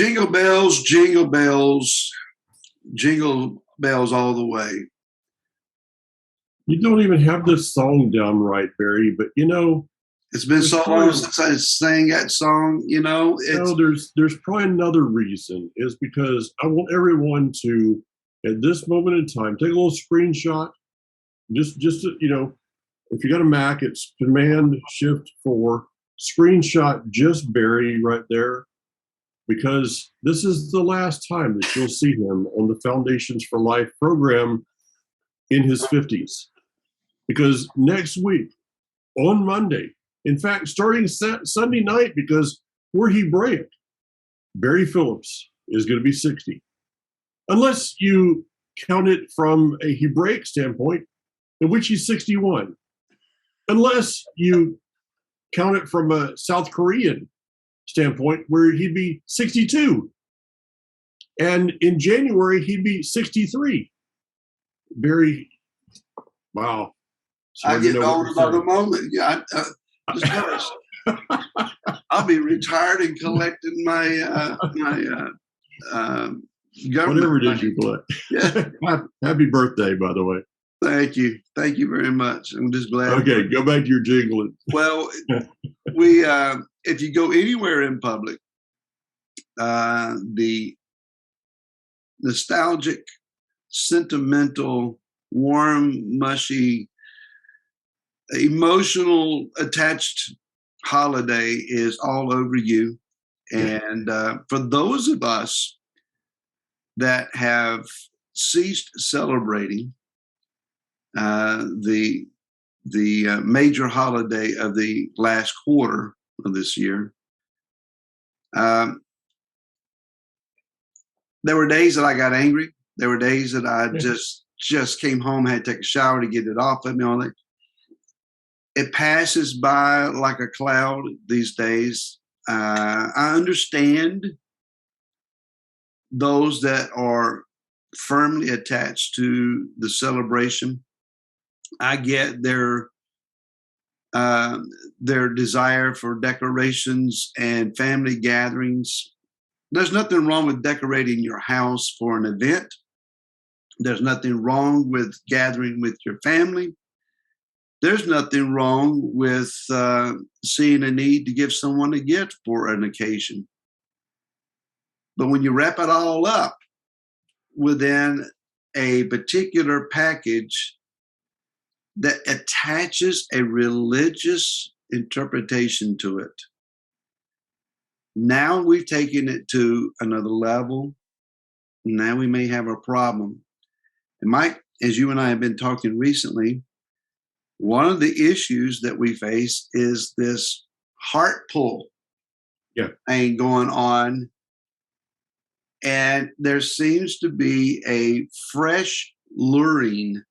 jingle bells, jingle bells all the way. You don't even have this song down right, Barry, but it's been so long since I sang that song, there's probably another reason, is because I want everyone to, at this moment in time, take a little screenshot. Just if you got a Mac, it's Command-Shift-4, screenshot just Barry right there, because this is the last time that you'll see him on the Foundations for Life program in his 50s. Because next week, on Monday, in fact, starting Sunday night, because we're Hebraic, Barry Phillips is going to be 60. Unless you count it from a Hebraic standpoint, in which he's 61. Unless you count it from a South Korean standpoint, where he'd be 62. And in January, he'd be 63. Barry, wow. I get older by the moment. Yeah, I'll be retired and collecting my government. Whatever it is you collect. Yeah. Happy birthday, by the way. Thank you very much. I'm just glad. Okay, go back to your jingling. Well, we if you go anywhere in public, the nostalgic, sentimental, warm, mushy, emotional, attached holiday is all over you. And for those of us that have ceased celebrating the major holiday of the last quarter of this year, there were days that I got angry. There were days that I just came home, had to take a shower to get it off of me. All that. It passes by like a cloud these days. I understand those that are firmly attached to the celebration. I get their desire for decorations and family gatherings. There's nothing wrong with decorating your house for an event. There's nothing wrong with gathering with your family. There's nothing wrong with seeing a need to give someone a gift for an occasion. But when you wrap it all up within a particular package that attaches a religious interpretation to it, now we've taken it to another level. Now we may have a problem. And Mike, as you and I have been talking recently, one of the issues that we face is this heart pull thing going on. And there seems to be a fresh luring,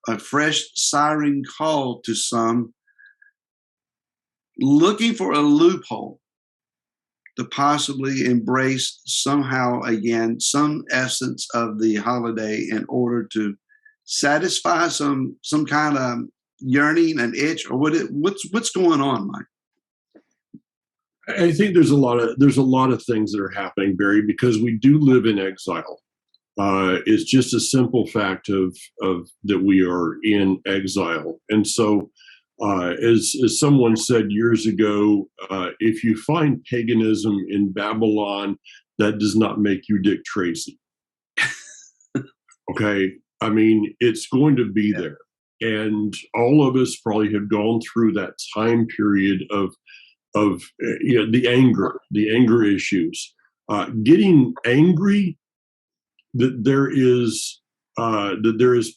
a fresh siren call to some, looking for a loophole to possibly embrace somehow again some essence of the holiday in order to satisfy some kind of yearning, an itch, or what's going on, Mike? I think there's a lot of things that are happening, Barry, because we do live in exile. It's just a simple fact of that we are in exile, and so as someone said years ago, if you find paganism in Babylon, that does not make you Dick Tracy. Okay. I mean, it's going to be there. And all of us probably have gone through that time period of the anger issues. Getting angry that there is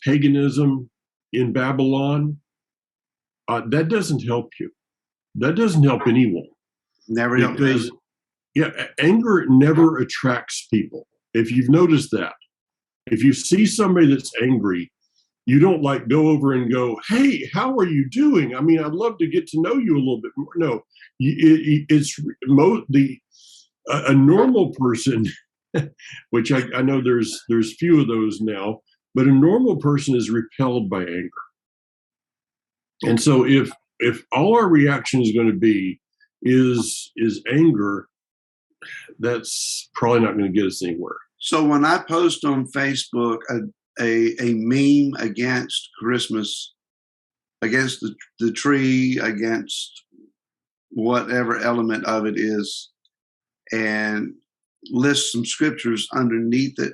paganism in Babylon, that doesn't help you. That doesn't help anyone. Never helps. Because anger never attracts people. If you've noticed that. If you see somebody that's angry, you don't go over and go, "Hey, how are you doing? I mean, I'd love to get to know you a little bit more." No, it's a normal person, which I know there's few of those now, but a normal person is repelled by anger. And so if all our reaction is going to be is anger, that's probably not going to get us anywhere. So when I post on Facebook a meme against Christmas, against the tree, against whatever element of it is, and list some scriptures underneath it,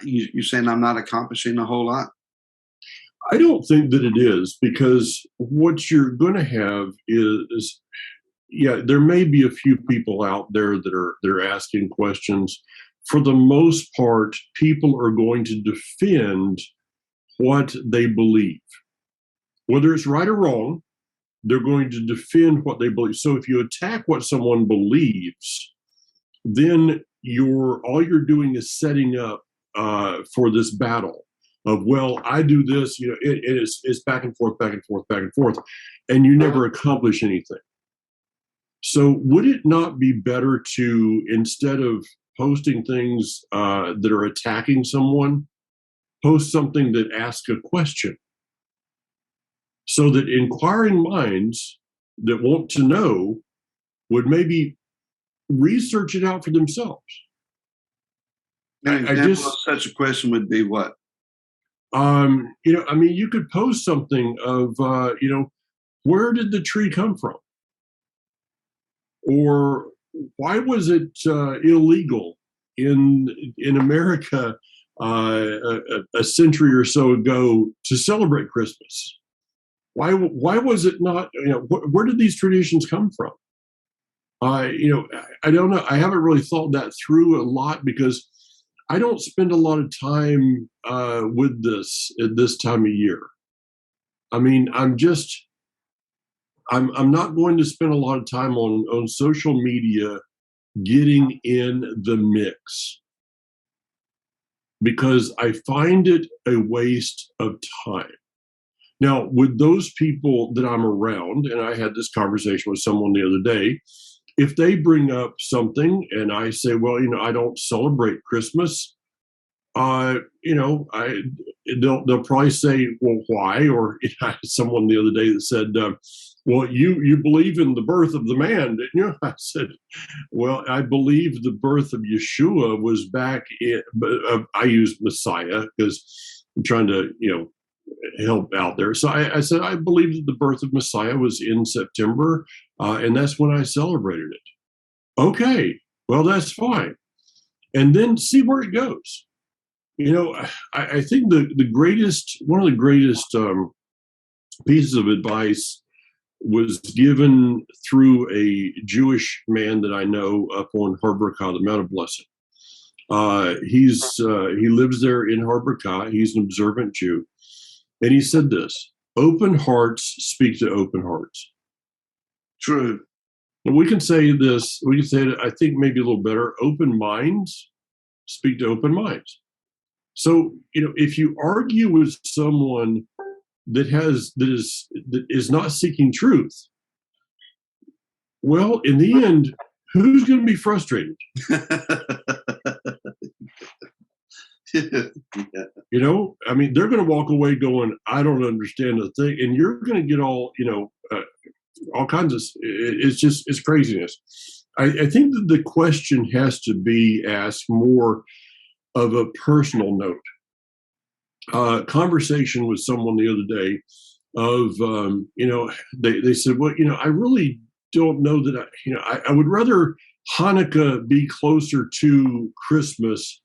you saying I'm not accomplishing a whole lot? I don't think that it is, because what you're going to have is, yeah, there may be a few people out there they're asking questions. For the most part, people are going to defend what they believe, whether it's right or wrong. They're going to defend what they believe. So if you attack what someone believes, then all you're doing is setting up for this battle of, well, I do this, it's back and forth, back and forth, back and forth, and you never accomplish anything. So would it not be better to, instead of posting things that are attacking someone, post something that asks a question, so that inquiring minds that want to know would maybe research it out for themselves? An example of such a question would be what? You could post something of, where did the tree come from? Or why was it illegal in America a century or so ago to celebrate Christmas? Why was it not? Where did these traditions come from? I don't know. I haven't really thought that through a lot, because I don't spend a lot of time with this at this time of year. I mean, I'm not going to spend a lot of time on social media getting in the mix, because I find it a waste of time. Now, with those people that I'm around, and I had this conversation with someone the other day, if they bring up something and I say, well, I don't celebrate Christmas, they'll probably say, well, why? Or I had someone the other day that said, well, you believe in the birth of the man, didn't you? I said, well, I believe the birth of Yeshua was back in, I use Messiah because I'm trying to, help out there. So I said, I believe that the birth of Messiah was in September, and that's when I celebrated it. Okay, well, that's fine. And then see where it goes. I think one of the greatest pieces of advice was given through a Jewish man that I know up on Har Kah, the Mount of Blessing. He lives there in Har Kah. He's an observant Jew. And he said this: open hearts speak to open hearts. True. And we can say this, we can say it, I think, maybe a little better: open minds speak to open minds. So, if you argue with someone that is not seeking truth, well, in the end, who's going to be frustrated? Yeah. They're going to walk away going, I don't understand a thing. And you're going to get all kinds of, it's craziness. I think that the question has to be asked more of a personal note. Conversation with someone the other day of, they said, well, I really don't know that I would rather Hanukkah be closer to Christmas,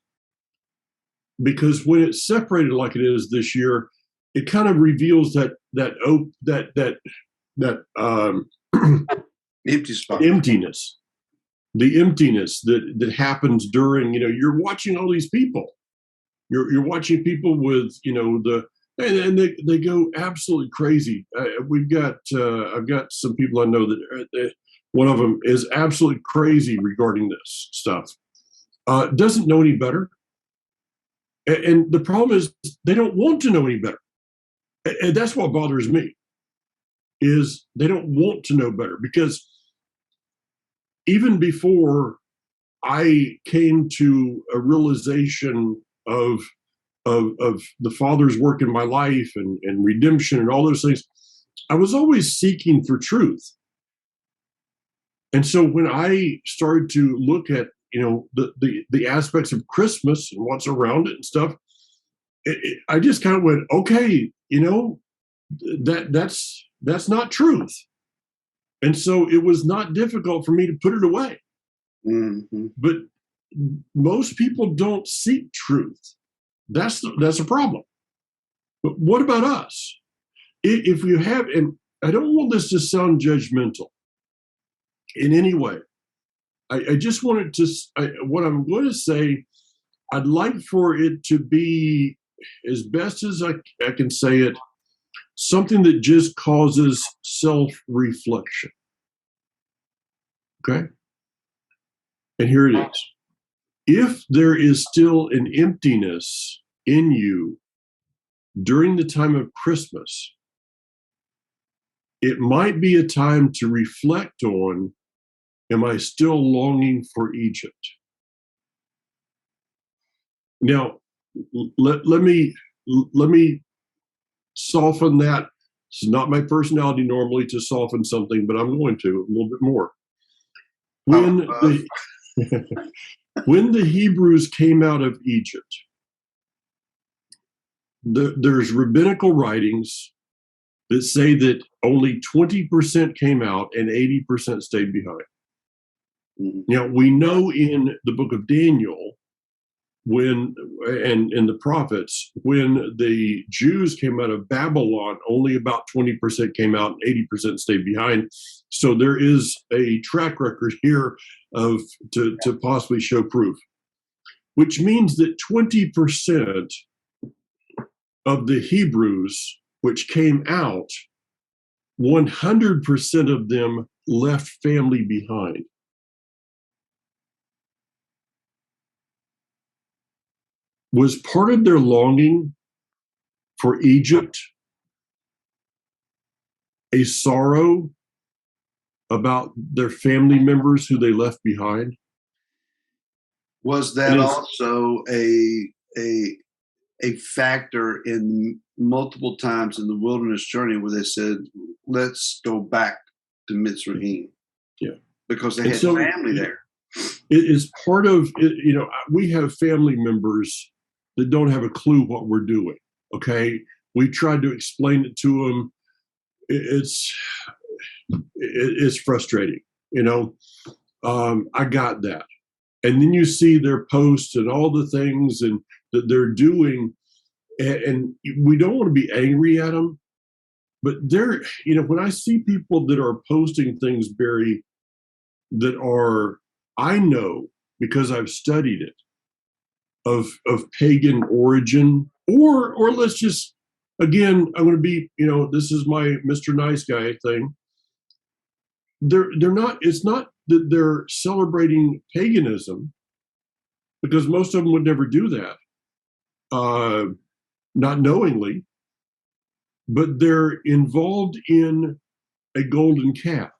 because when it's separated like it is this year, it kind of reveals that Empty spot. emptiness, the emptiness that happens during, you're watching all these people. You're watching people with, and they go absolutely crazy. I've got some people I know that one of them is absolutely crazy regarding this stuff. Doesn't know any better. And the problem is they don't want to know any better. And that's what bothers me, is they don't want to know better. Because even before I came to a realization of the Father's work in my life and redemption and all those things, I was always seeking for truth. And so when I started to look at, the aspects of Christmas and what's around it and stuff, I just kind of went, okay, that's not truth. And so it was not difficult for me to put it away. Mm-hmm. But most people don't seek truth. That's a problem. But what about us? If you have, and I don't want this to sound judgmental in any way. I just wanted to, what I'm going to say, I'd like for it to be, as best as I can say it, something that just causes self-reflection. Okay? And here it is. If there is still an emptiness in you during the time of Christmas, it might be a time to reflect on, am I still longing for Egypt? Now, let me soften that. It's not my personality normally to soften something, but I'm going to a little bit more. When the Hebrews came out of Egypt, there's rabbinical writings that say that only 20% came out and 80% stayed behind. Mm-hmm. Now, we know in the book of Daniel, and the prophets, when the Jews came out of Babylon, only about 20% came out and 80% stayed behind. So there is a track record here to possibly show proof, which means that 20% of the Hebrews which came out, 100% of them left family behind. Was part of their longing for Egypt a sorrow about their family members who they left behind? Was that also a factor in multiple times in the wilderness journey where they said, let's go back to Mitzrayim? Yeah. Because they had family there. It is part of, we have family members that don't have a clue what we're doing, okay? We tried to explain it to them. It's frustrating, I got that. And then you see their posts and all the things and that they're doing, and we don't want to be angry at them, but they're, when I see people that are posting things, Barry, that are, I know because I've studied it, of pagan origin, or let's just, again, I'm going to be, this is my Mr. Nice Guy thing. They're not, it's not that they're celebrating paganism, because most of them would never do that, not knowingly, but they're involved in a golden calf.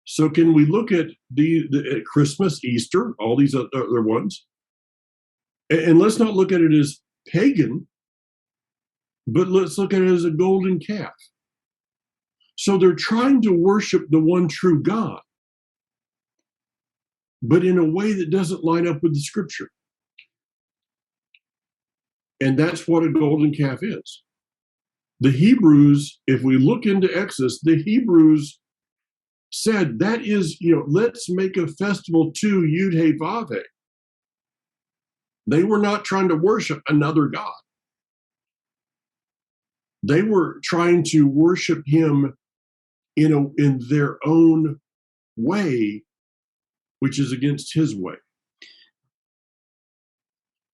So can we look at the Christmas, Easter, all these other ones, and let's not look at it as pagan, but let's look at it as a golden calf. So they're trying to worship the one true God, but in a way that doesn't line up with the scripture. And that's what a golden calf is. The Hebrews, if we look into Exodus, the Hebrews said that is, let's make a festival to Yud-Heh-Vav-Heh. They were not trying to worship another God. They were trying to worship him in their own way, which is against his way.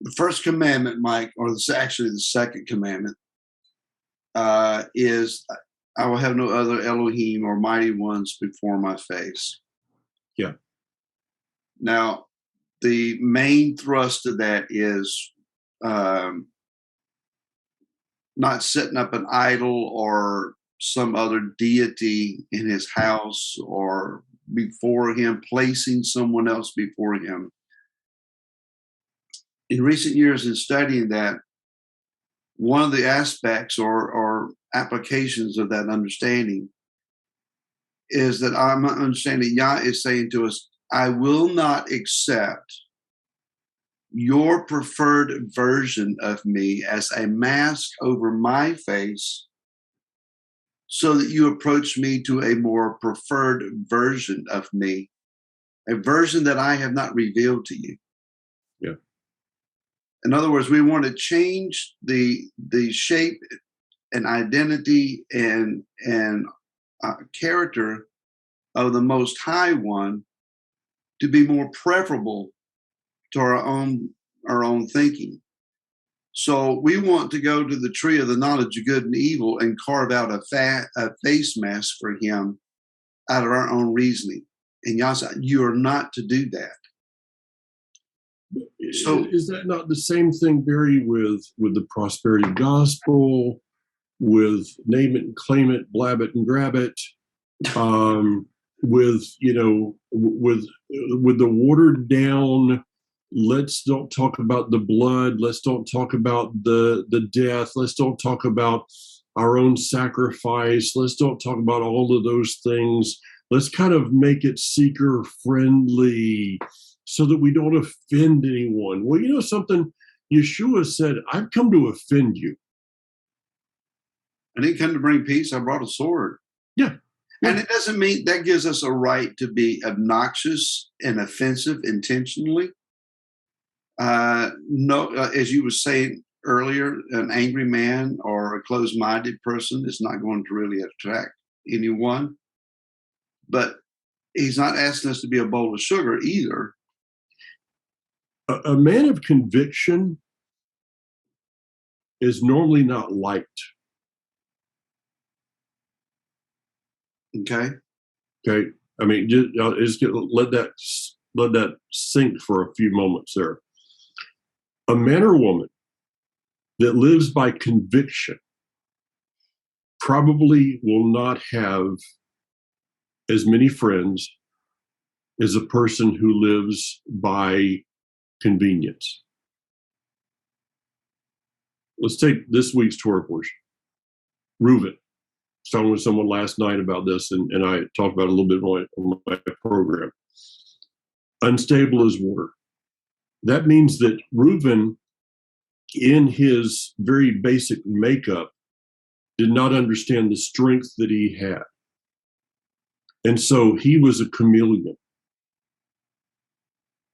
The first commandment, Mike, or actually the second commandment, is I will have no other Elohim or mighty ones before my face. Yeah. Now, the main thrust of that is not setting up an idol or some other deity in his house or before him, placing someone else before him. In recent years, in studying that, one of the aspects or applications of that understanding is that I'm understanding Yah is saying to us, I will not accept your preferred version of me as a mask over my face so that you approach me to a more preferred version of me, a version that I have not revealed to you. Yeah. In other words, we want to change the shape and identity and character of the Most High One to be more preferable to our own thinking. So we want to go to the tree of the knowledge of good and evil and carve out a face mask for him out of our own reasoning. And Yah said, you are not to do that. So is that not the same thing, Barry, with the prosperity gospel, with name it and claim it, blab it and grab it, with the watered down, let's don't talk about the blood, let's don't talk about the death, let's don't talk about our own sacrifice, let's don't talk about all of those things, let's kind of make it seeker friendly so that we don't offend anyone. Well, you know something? Yeshua said, I've come to offend you. I didn't come to bring peace, I brought a sword. Yeah. And it doesn't mean that gives us a right to be obnoxious and offensive intentionally. No, as you were saying earlier, an angry man or a closed-minded person is not going to really attract anyone. But he's not asking us to be a bowl of sugar either. A man of conviction is normally not liked. Okay. Okay. I mean, just let that sink for a few moments there. A man or woman that lives by conviction probably will not have as many friends as a person who lives by convenience. Let's take this week's Torah portion. Reuven. I was talking with someone last night about this, and I talked about it a little bit on my program. Unstable as water. That means that Reuven, in his very basic makeup, did not understand the strength that he had. And so he was a chameleon.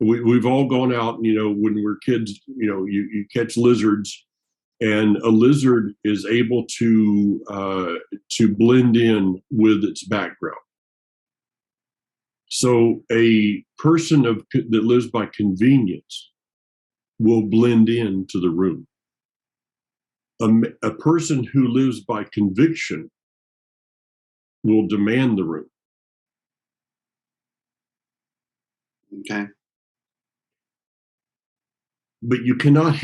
We've all gone out, when we're kids, you catch lizards, and a lizard is able to blend in with its background. So a person that lives by convenience will blend into the room. A person who lives by conviction will demand the room. Okay. But you cannot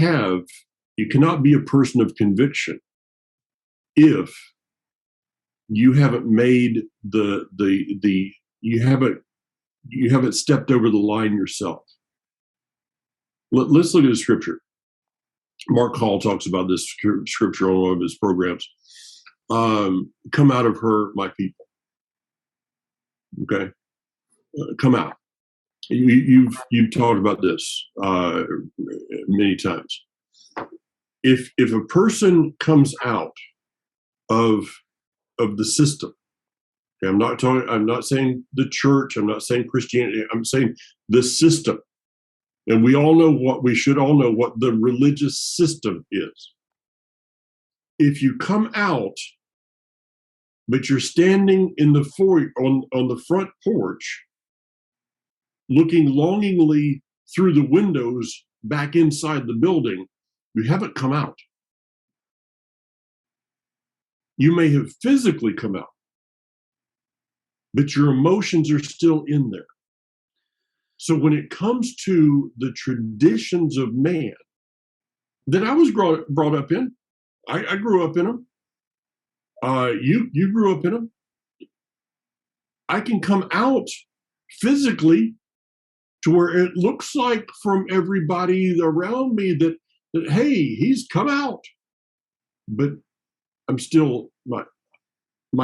be a person of conviction if you haven't made you haven't stepped over the line yourself. Let's look at the scripture. Mark Hall talks about this scripture on one of his programs. Come out of her, my people. Okay, come out. You've talked about this many times. If a person comes out of the system, okay, I'm not saying the church, I'm not saying Christianity, I'm saying the system. And we should all know what the religious system is. If you come out, but you're standing in the foyer on the front porch, looking longingly through the windows back inside the building, you haven't come out. You may have physically come out, but your emotions are still in there. So when it comes to the traditions of man that I was brought up in, I grew up in them. You grew up in them. I can come out physically to where it looks like from everybody around me that hey, he's come out, but I'm still my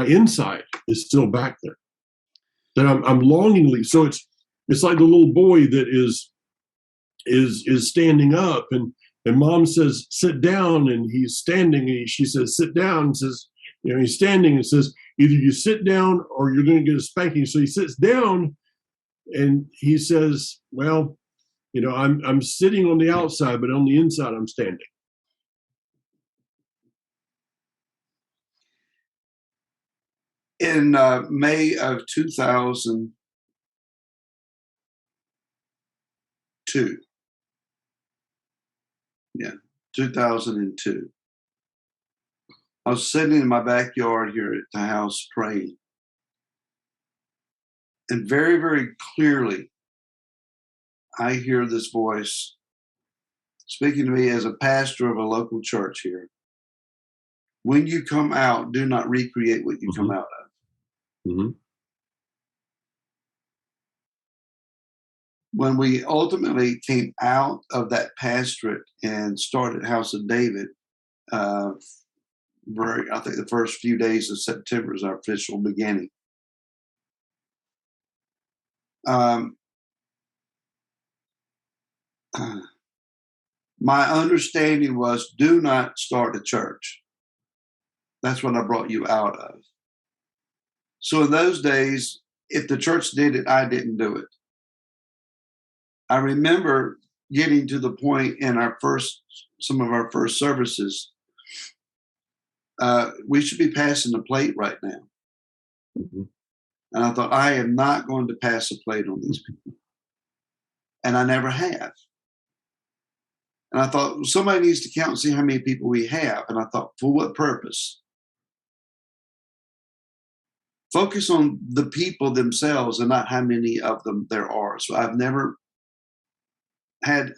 inside is still back there. that I'm longingly. So it's like the little boy that is standing up, and mom says sit down, and he's standing, and she says sit down, and says, he's standing and says either you sit down or you're going to get a spanking. So he sits down, and he says, well, I'm sitting on the outside, but on the inside I'm standing. In May of 2002, yeah, 2002, I was sitting in my backyard here at the house praying. And very, very clearly, I hear this voice speaking to me as a pastor of a local church here. When you come out, do not recreate what you come out of. Mm-hmm. When we ultimately came out of that pastorate and started House of David, I think the first few days of September is our official beginning. My understanding was, do not start a church. That's what I brought you out of. So in those days, if the church did it, I didn't do it. I remember getting to the point in some of our first services, we should be passing the plate right now. Mm-hmm. And I thought, I am not going to pass a plate on these people. And I never have. And I thought, well, somebody needs to count and see how many people we have. And I thought, for what purpose? Focus on the people themselves and not how many of them there are. So I've never had,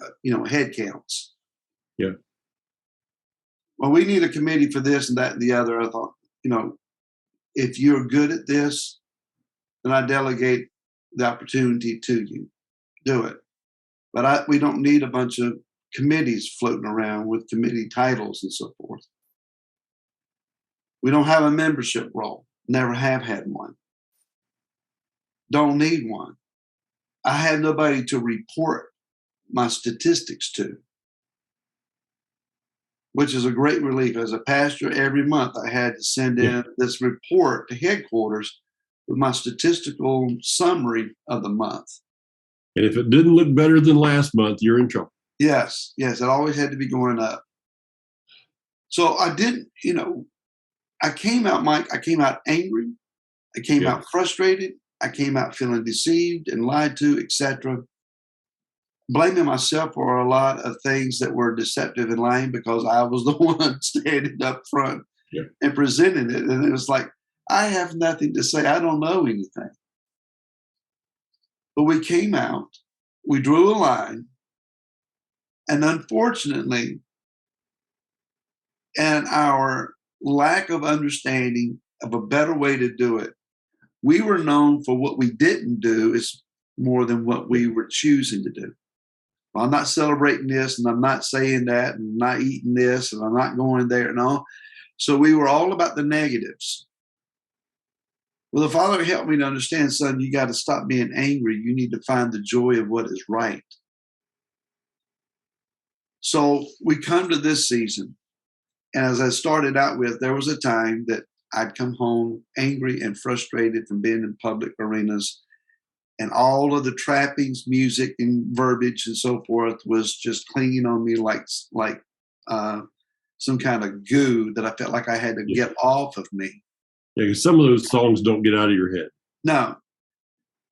head counts. Yeah. Well, we need a committee for this and that and the other. I thought, if you're good at this, then I delegate the opportunity to you. Do it. But we don't need a bunch of committees floating around with committee titles and so forth. We don't have a membership role. Never have had one. Don't need one. I have nobody to report my statistics to, which is a great relief. As a pastor, every month I had to send in this report to headquarters with my statistical summary of the month. And if it didn't look better than last month, you're in trouble. Yes, it always had to be going up. So I didn't, I came out, Mike, I came out angry. I came out frustrated. I came out feeling deceived and lied to, etc. Blaming myself for a lot of things that were deceptive and lying because I was the one standing up front and presenting it. And it was like, I have nothing to say. I don't know anything. But we came out, we drew a line, and unfortunately, and our lack of understanding of a better way to do it, we were known for what we didn't do is more than what we were choosing to do. Well, I'm not celebrating this, and I'm not saying that, and I'm not eating this, and I'm not going there, and all. So we were all about the negatives. Well, the Father helped me to understand, son, you got to stop being angry. You need to find the joy of what is right. So we come to this season, and as I started out with, there was a time that I'd come home angry and frustrated from being in public arenas, and all of the trappings, music, and verbiage and so forth was just clinging on me like some kind of goo that I felt like I had to get off of me. Yeah, because some of those songs don't get out of your head. No.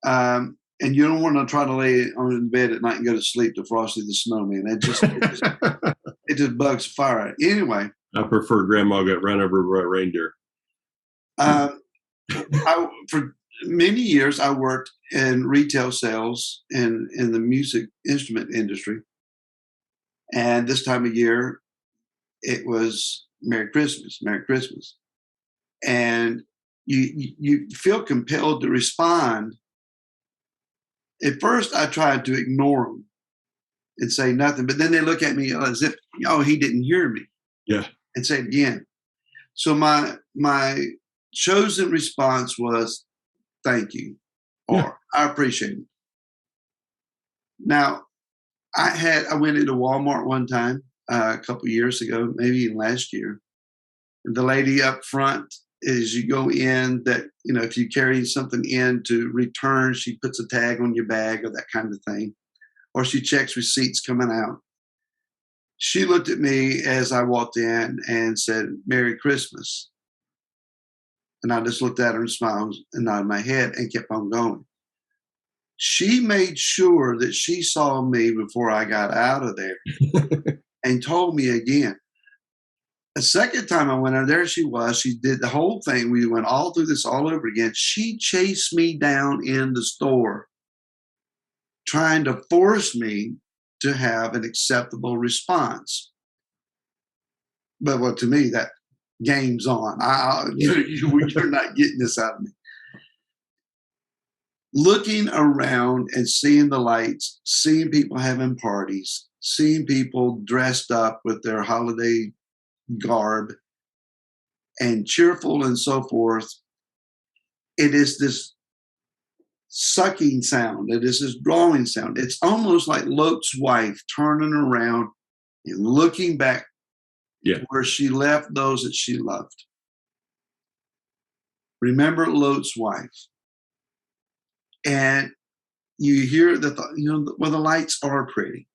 And you don't want to try to lay on the bed at night and go to sleep to Frosty the Snowman. It just bugs fire. Anyway. I prefer Grandma Got Run Over by a Reindeer. For many years, I worked in retail sales in the music instrument industry. And this time of year, it was Merry Christmas, Merry Christmas. And you feel compelled to respond. At first, I tried to ignore them and say nothing, but then they look at me as if, he didn't hear me. Yeah. And say it again. So my chosen response was, thank you. or Yeah. I appreciate it. Now, I went into Walmart one time a couple years ago, maybe even last year. The lady up front, as you go in, that if you carry something in to return, she puts a tag on your bag or that kind of thing, or she checks receipts coming out. She looked at me as I walked in and said, "Merry Christmas." And I just looked at her and smiled and nodded my head and kept on going. She made sure that she saw me before I got out of there and told me again. A second time I went in, there she was. She did the whole thing. We went all through this all over again. She chased me down in the store, trying to force me to have an acceptable response. But well, to me, that game's on. You're not getting this out of me. Looking around and seeing the lights, seeing people having parties, seeing people dressed up with their holiday garb and cheerful and so forth, it is this sucking sound. It is this drawing sound. It's almost like Lot's wife turning around and looking back where she left those that she loved. Remember Lot's wife. And you hear that the lights are pretty.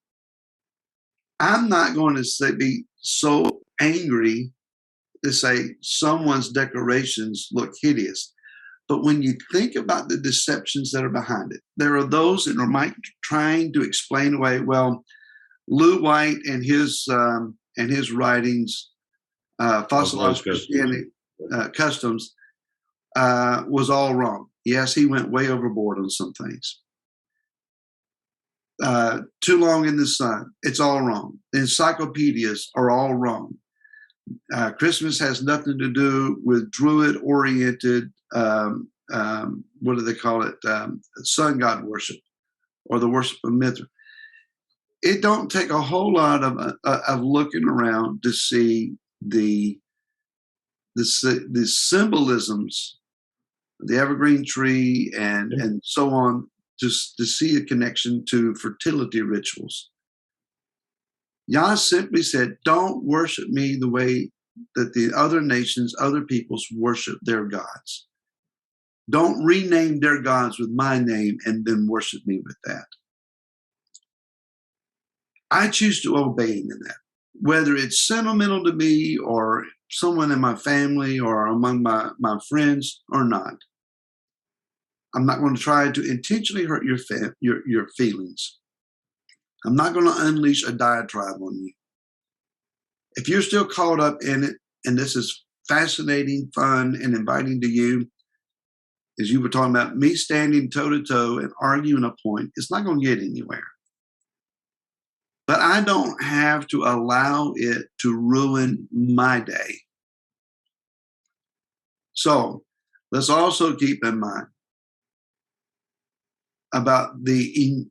I'm not going to be so angry to say someone's decorations look hideous. But when you think about the deceptions that are behind it, there are those that are trying to explain away, well, Lou White and his writings, Fossilized Christianity Customs, was all wrong. Yes, he went way overboard on some things. Too long in the sun, it's all wrong. The encyclopedias are all wrong. Christmas has nothing to do with Druid-oriented, what do they call it, sun god worship or the worship of Mithra. It don't take a whole lot of looking around to see the symbolisms, the evergreen tree and so on, just to see a connection to fertility rituals. Yah simply said, don't worship me the way that the other nations, other peoples worship their gods. Don't rename their gods with my name and then worship me with that. I choose to obey him in that, whether it's sentimental to me or someone in my family or among my friends or not. I'm not going to try to intentionally hurt your feelings. I'm not going to unleash a diatribe on you. If you're still caught up in it, and this is fascinating, fun, and inviting to you, as you were talking about me standing toe-to-toe and arguing a point, it's not going to get anywhere. But I don't have to allow it to ruin my day. So let's also keep in mind about the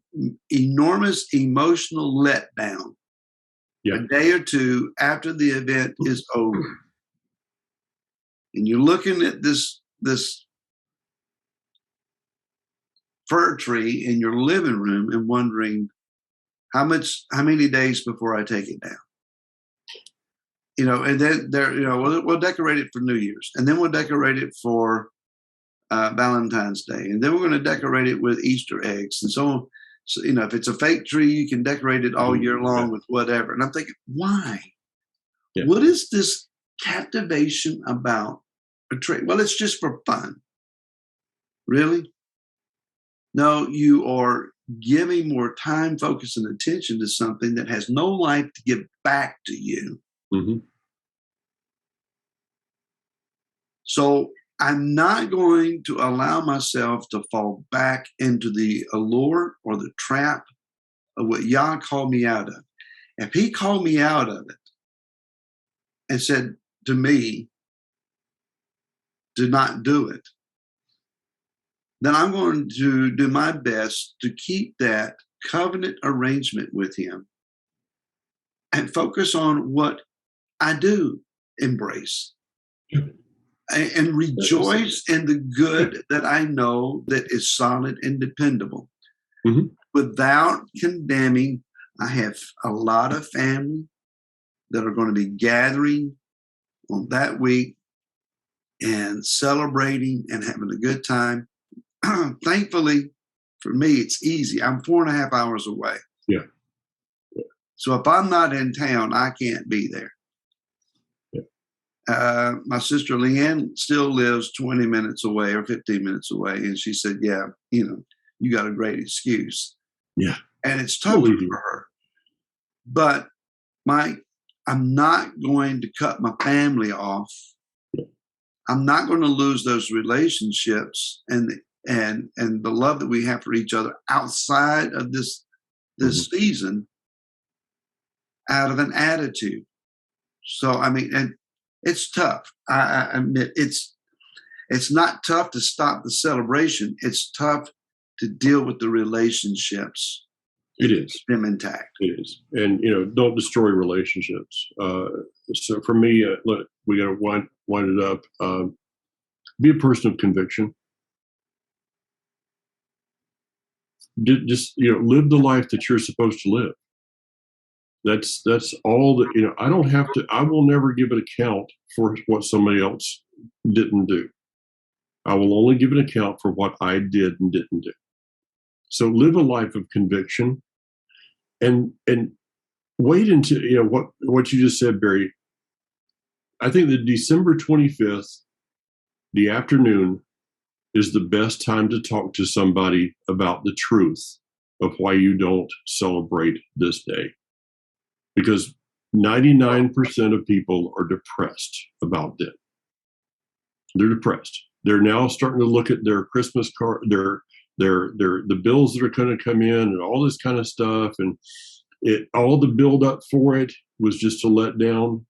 enormous emotional letdown a day or two after the event is over. And you're looking at this fir tree in your living room and wondering how many days before I take it down. And then we'll decorate it for New Year's, and then we'll decorate it for Valentine's Day, and then we're going to decorate it with Easter eggs, and so on. So, if it's a fake tree, you can decorate it all year long with whatever. And I'm thinking, why? Yeah. What is this captivation about a tree? Well, it's just for fun. Really? No, you are giving more time, focus, and attention to something that has no life to give back to you. Mm-hmm. So I'm not going to allow myself to fall back into the allure or the trap of what Yah called me out of. If he called me out of it and said to me, do not do it, then I'm going to do my best to keep that covenant arrangement with him and focus on what I do embrace. and rejoice in the good that I know that is solid and dependable. Mm-hmm. Without condemning, I have a lot of family that are going to be gathering on that week and celebrating and having a good time. Thankfully, for me, it's easy. I'm 4.5 hours away. Yeah. So if I'm not in town, I can't be there. My sister Leanne still lives 20 minutes away or 15 minutes away. And she said, yeah, you got a great excuse. Yeah. And it's tough for her. But Mike, I'm not going to cut my family off. Yeah. I'm not going to lose those relationships and the love that we have for each other outside of this season out of an attitude. So, I mean, and it's tough. I admit it's not tough to stop the celebration. It's tough to deal with the relationships. It is. Them intact. It is. And, don't destroy relationships. So for me, look, we got to wind it up. Be a person of conviction. Just, live the life that you're supposed to live. That's all that, I will never give an account for what somebody else didn't do. I will only give an account for what I did and didn't do. So live a life of conviction and wait until, what you just said, Barry. I think that December 25th, the afternoon, is the best time to talk to somebody about the truth of why you don't celebrate this day. Because 99% of people are depressed about it. They're depressed. They're now starting to look at their Christmas card, the bills that are going to come in and all this kind of stuff. And all the build up for it was just a letdown.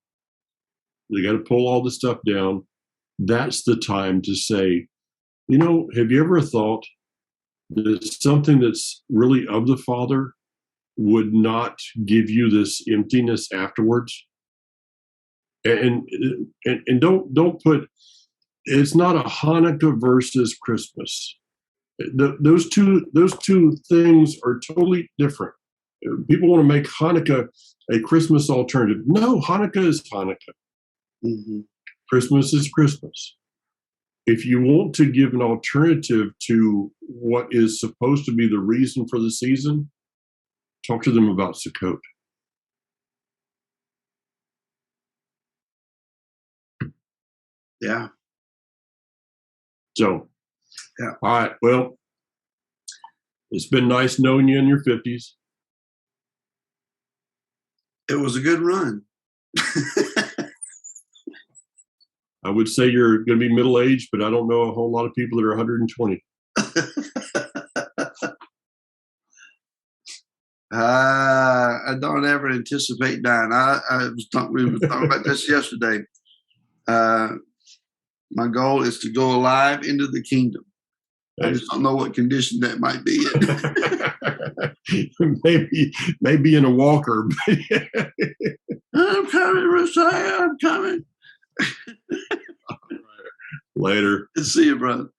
They got to pull all the stuff down. That's the time to say, have you ever thought that something that's really of the Father would not give you this emptiness afterwards? And don't put, it's not a Hanukkah versus Christmas. Those two things are totally different. People want to make Hanukkah a Christmas alternative. No, Hanukkah is Hanukkah. Mm-hmm. Christmas is Christmas. If you want to give an alternative to what is supposed to be the reason for the season, talk to them about Sukkot. Yeah. So, yeah. All right. Well, it's been nice knowing you in your 50s. It was a good run. I would say you're going to be middle-aged, but I don't know a whole lot of people that are 120. I don't ever anticipate dying. We were talking about this yesterday. My goal is to go alive into the kingdom. I just don't know what condition that might be in. maybe in a walker. I'm coming, Messiah. I'm coming. Later. See you, brother.